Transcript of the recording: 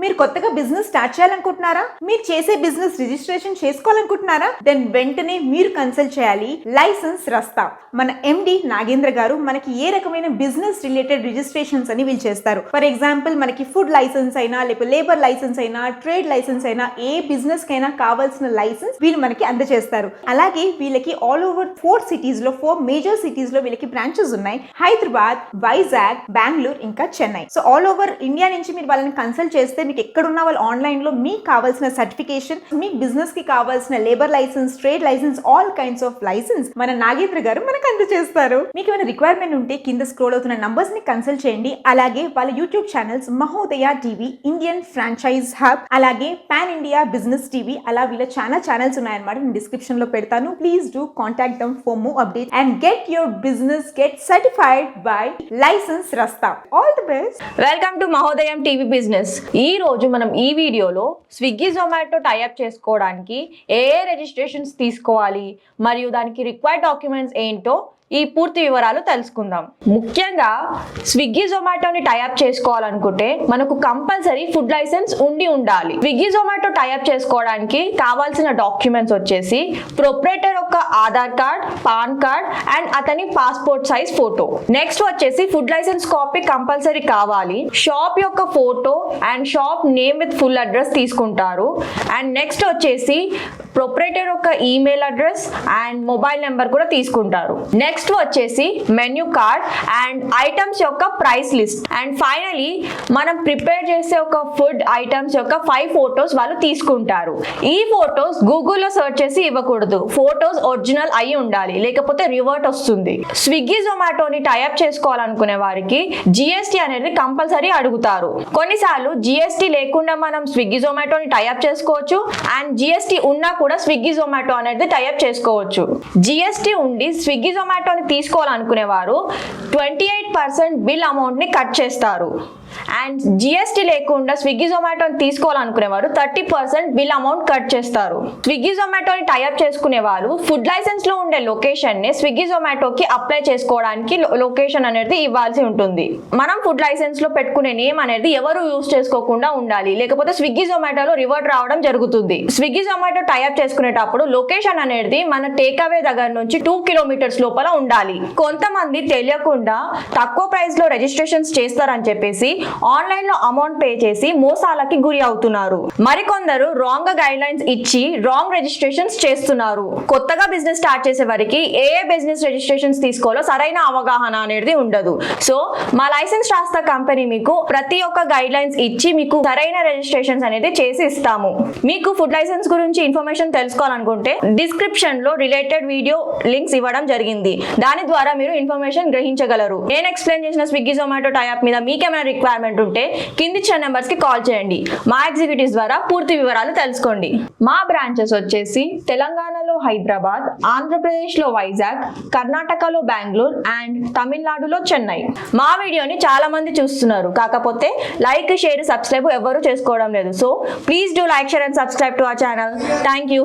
మీరు కొత్తగా business start చేయాలనుకుంటున్నారా? మీరు చేసే బిజినెస్ రిజిస్ట్రేషన్ చేసుకోవాలనుకుంటున్నారా? దెన్ వెంటనే మీరు కన్సల్ట్ చేయాలి లైసెన్స్ రస్తా. మన ఎండి నాగేంద్ర గారు మనకి ఏ రకమైన బిజినెస్ రిలేటెడ్ రిజిస్ట్రేషన్స్ అని వీళ్ళు చేస్తారు. ఫర్ ఎగ్జాంపుల్ మనకి ఫుడ్ లైసెన్స్ అయినా, లేకపోతే లేబర్ లైసెన్స్ అయినా, ట్రేడ్ లైసెన్స్ అయినా, ఏ బిజినెస్ కైనా కావాల్సిన లైసెన్స్ వీళ్ళు మనకి అందజేస్తారు. అలాగే వీళ్ళకి ఆల్ ఓవర్ 4 మేజర్ సిటీస్ లో వీళ్ళకి బ్రాంచెస్ ఉన్నాయి. హైదరాబాద్, వైజాగ్, బెంగళూరు, ఇంకా Chennai. So all over India నుంచి మీరు వాళ్ళని కన్సల్ట్ చేస్తే మీకు ఎక్కడున్న వాళ్ళు ఆన్లైన్ లో మీకు కావాల్సిన సర్టిఫికేషన్, మీ బిజినెస్ కి కావాల్సిన labour licence, trade licence, all kinds of licence మన నాగేంద్ర గారు మనకు అందజేస్తారు. మీకు ఏమైనా రిక్వైర్మెంట్ ఉంటే కింద స్క్రోల్ అవుతున్న నంబర్స్ ని కన్సల్ట్ చేయండి. అలాగే వాళ్ళ YouTube channels Mahodaya TV, Indian franchise hub, అలాగే పాన్ ఇండియా బిజినెస్ టీవీ, అలా వీళ్ళ చాలా ఛానల్స్ ఉన్నాయన్నమాట. నేను డిస్క్రిప్షన్ లో పెడతాను. Please do contact them for more update and get your business get certified by license రస్తా. All the best. Welcome to Mahodayam TV business. ఈ రోజు మనం ఈ వీడియోలో స్విగ్గీ జొమాటో టైఅప్ చేసుకోవడానికి ఏ రిజిస్ట్రేషన్స్ తీసుకోవాలి మరియు దానికి రిక్వైర్డ్ డాక్యుమెంట్స్ ఏంటో ఈ పూర్తి వివరాలు తెలుసుకుందాం. ముఖ్యంగా స్విగ్గీ జొమాటోని టైఅప్ చేసుకోవాలనుకుంటే మనకు కంపల్సరీ ఫుడ్ లైసెన్స్ ఉండాలి. స్విగ్గీ జొమాటో టైఅప్ చేసుకోవడానికి కావాల్సిన డాక్యుమెంట్స్ వచ్చేసి ప్రొప్రైటర్ యొక్క Aadhaar card, pan card and అతని పాస్పోర్ట్ సైజ్ ఫోటో. నెక్స్ట్ వచ్చేసి ఫుడ్ లైసెన్స్ కాపీ కంపల్సరీ కావాలి. షాప్ యొక్క photo and shop name with full address తీసుకుంటారు. అండ్ నెక్స్ట్ వచ్చేసి ప్రొప్రైటర్ యొక్క email address and mobile number కూడా తీసుకుంటారు. నెక్స్ట్ వచ్చేసి మెన్యూ కార్డ్ అండ్ ఐటమ్స్ యొక్క ప్రైస్ లిస్ట్. అండ్ ఫైనలీ మనం ప్రిపేర్ చేసే ఒక ఫుడ్ ఐటమ్స్ యొక్క 5 ఫోటోస్ వాళ్ళు తీసుకుంటారు. ఈ ఫోటోస్ గూగుల్లో సెర్చ్ చేసి ఇవ్వకూడదు. ఫోటోస్ ఒరిజినల్ అయి ఉండాలి, లేకపోతే రివర్ట్ వస్తుంది. స్విగ్గీ జొమాటోని టైఅప్ చేసుకోవాలనుకునే వారికి జిఎస్టీ అనేది కంపల్సరీ అడుగుతారు. కొన్నిసార్లు జిఎస్టీ లేకుండా మనం స్విగ్గీ జొమాటోని టైఅప్ చేసుకోవచ్చు అండ్ జిఎస్టీ ఉన్నా కూడా స్విగ్గీ జొమాటో అనేది టైఅప్ చేసుకోవచ్చు. జిఎస్టీ ఉండి స్విగ్గీ జొమాటోని తీసుకోవాలనుకునే వారు 28% బిల్ అమౌంట్ ని కట్ చేస్తారు. అండ్ జిఎస్టీ లేకుండా స్విగ్గీ జొమాటోని తీసుకోవాలనుకునేవారు 30% బిల్ అమౌంట్ కట్ చేస్తారు. స్విగ్గీ జొమాటోని టైఅప్ చేసుకునే వాళ్ళు ఫుడ్ లైసెన్స్ లో ఉండే లొకేషన్ ని స్విగ్గీ జొమాటోకి అప్లై చేసుకోవడానికి లొకేషన్ అనేది ఇవ్వాల్సి ఉంటుంది. మనం ఫుడ్ లైసెన్స్ లో పెట్టుకునే నేమ్ అనేది ఎవరు యూజ్ చేసుకోకుండా ఉండాలి, లేకపోతే స్విగ్గీ జొమాటోలో రివర్ట్ రావడం జరుగుతుంది. స్విగ్గీ జొమాటో టైఅప్ చేసుకునేటప్పుడు లొకేషన్ అనేది మన టేక్ అవే దగ్గర నుంచి 2 కిలోమీటర్స్ లోపల ఉండాలి. కొంతమంది తెలియకుండా తక్కువ ప్రైస్ లో రిజిస్ట్రేషన్స్ చేస్తారని చెప్పేసి ఆన్లైన్ లో అమౌంట్ పే చేసి మోసాలకి గురి అవుతున్నారు. మరికొందరు రాంగ్ గైడ్ లైన్స్ ఇచ్చి రాంగ్ రిజిస్ట్రేషన్స్ చేస్తున్నారు. కొత్తగా బిజినెస్ స్టార్ట్ చేసే వారికి ఏ బిజినెస్ రిజిస్ట్రేషన్స్ తీసుకోవాలో సరైన అవగాహన అనేది ఉండదు. సో మా లైసెన్స్ రాస్తా కంపెనీ మీకు ప్రతి ఒక్క గైడ్ లైన్స్ ఇచ్చి మీకు సరైన రిజిస్ట్రేషన్స్ అనేది చేసి ఇస్తాము. మీకు ఫుడ్ లైసెన్స్ గురించి ఇన్ఫర్మేషన్ తెలుసుకోవాలనుకుంటే డిస్క్రిప్షన్ లో రిలేటెడ్ వీడియో లింక్స్ ఇవ్వడం జరిగింది. దాని ద్వారా మీరు ఇన్ఫర్మేషన్ గ్రహించగలరు. నేను ఎక్స్ప్లెయిన్ చేసిన స్విగ్గీ జొమాటో టైఅప్ మీద మీకేమైనా రిక్వైర్మెంట్ ఉంటే కింది ఇచ్చిన నెంబర్స్ కి కాల్ చేయండి. మా ఎగ్జిక్యూటివ్స్ ద్వారా పూర్తి వివరాలు తెలుసుకోండి. మా బ్రాంచెస్ వచ్చేసి తెలంగాణలో హైదరాబాద్, ఆంధ్రప్రదేశ్ లో వైజాగ్, కర్ణాటకలో బెంగళూరు అండ్ తమిళనాడులో చెన్నై. మా వీడియోని చాలా మంది చూస్తున్నారు, కాకపోతే లైక్, షేర్, సబ్స్క్రైబ్ ఎవరు చేసుకోవడం లేదు. So please do like, share and subscribe to our channel. Thank you.